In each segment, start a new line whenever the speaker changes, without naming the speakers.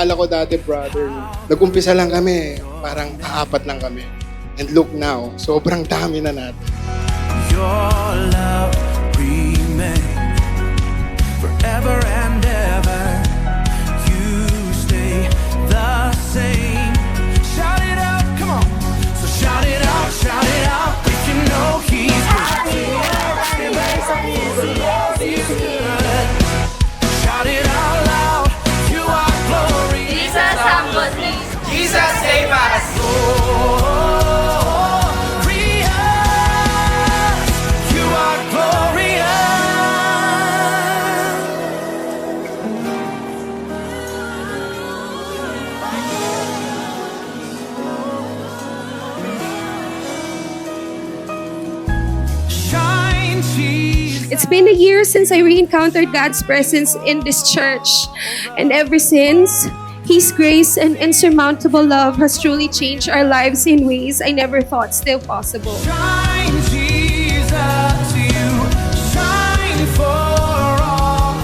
Naalala ko dati, brother, nag-umpisa lang kami, parang apat lang kami. And look now, sobrang dami na natin.
Your love remains forever and ever. You stay the same. Shout it out, come on. So shout it out if you know He's good. Shout it out loud, you are glorious.
Jesus, somebody.
Jesus, save us. You are glorious. Shine, Jesus.
It's been a year since I re-encountered God's presence in this church. And ever since, His grace and insurmountable love has truly changed our lives in ways I never thought still possible.
Shine, Jesus, you shine for all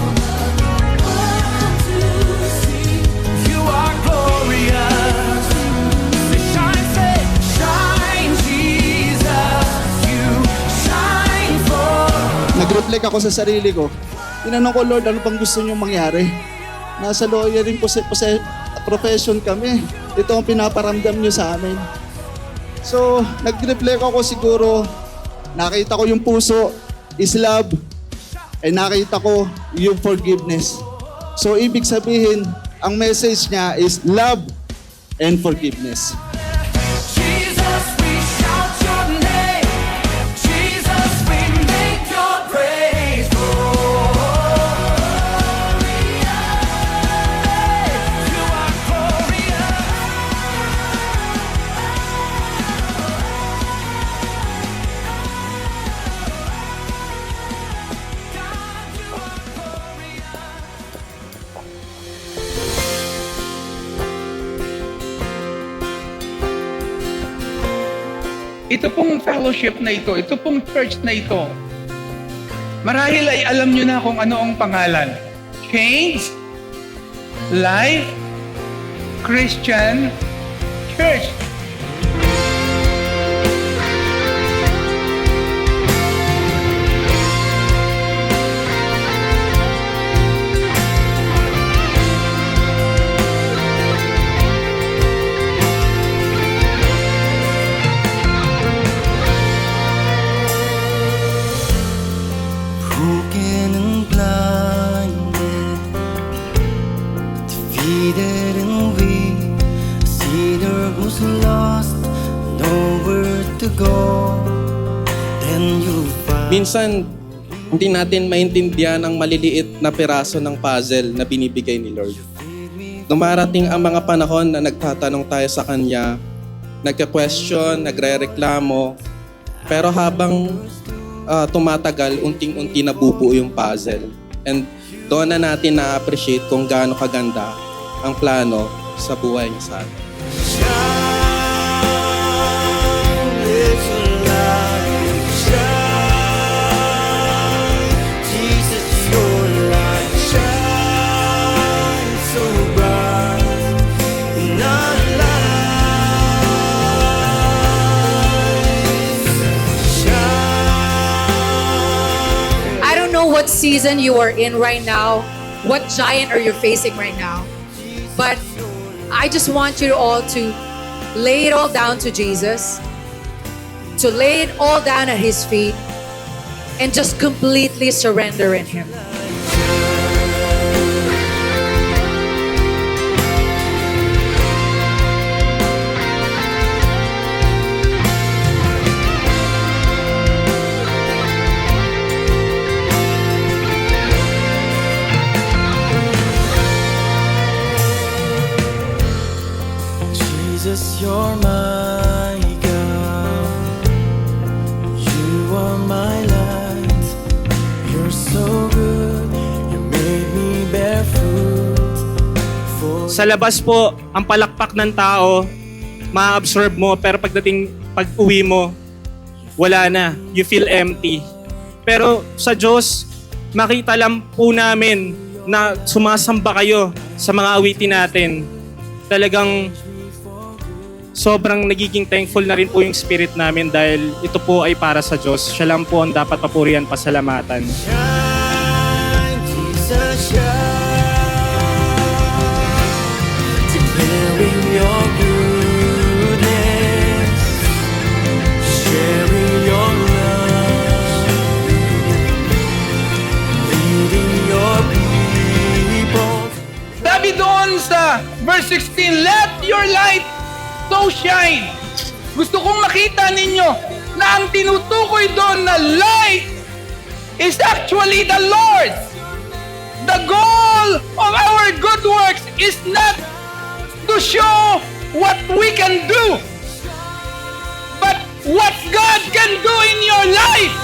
to see. You are glorious. Shine, Jesus, you shine for.
Nag-reflect ako sa sarili ko. Tinanong ko, Lord, ano bang gusto niyong mangyari? Nasa lawyer rin profession kami. Ito ang pinaparamdam niyo sa amin. So, nag-reflect ako siguro, nakita ko yung puso is love, and nakita ko yung forgiveness. So, ibig sabihin, ang message niya is love and forgiveness.
Jesus, we shout your name. Jesus, we make your praise glorious. You are glorious. God, you are glorious.
Ito pong fellowship na ito pong church na ito, marahil ay alam nyo na kung ano ang pangalan. Change Life Christian Church.
Broken and blinded, defeated and weak, a sinner who's lost, nowhere to go. Then you find
Minsan, hindi natin maintindihan ang maliliit na piraso ng puzzle na binibigay ni Lord. Dumarating ang mga panahon na nagtatanong tayo sa Kanya, nagka-question, nagre-reklamo, pero habang tumatagal, unting-unti nabubuo yung puzzle. And doon na natin na-appreciate kung gaano kaganda ang plano sa buhay niya sa atin.
shine, little light, shine. Jesus, your light shine so bright in our lives. Shine.
I don't know what season you are in right now, what giant are you facing right now, but I just want you all to lay it all down to Jesus, to lay it all down at His feet, and just completely surrender in Him.
Jesus, you're my God. You are my light. You're so good. You made me bear fruit.
Sa labas po, ang palakpak ng tao, ma-absorb mo, pero pag-uwi mo, wala na. You feel empty. Pero sa Diyos, makita lang po namin na sumasamba kayo sa mga awitin natin. Talagang sobrang nagiging thankful na rin po yung spirit namin dahil ito po ay para sa Diyos. Siya lang po ang dapat papurihan, pasalamatan.
Shine, Jesus, shine, declaring your goodness, sharing your love, leading your people.
Sabi doon sa verse 16, let your light so shine. Gusto kong makita ninyo na ang tinutukoy doon na light is actually the Lord. The goal of our good works is not to show what we can do, but what God can do in your life.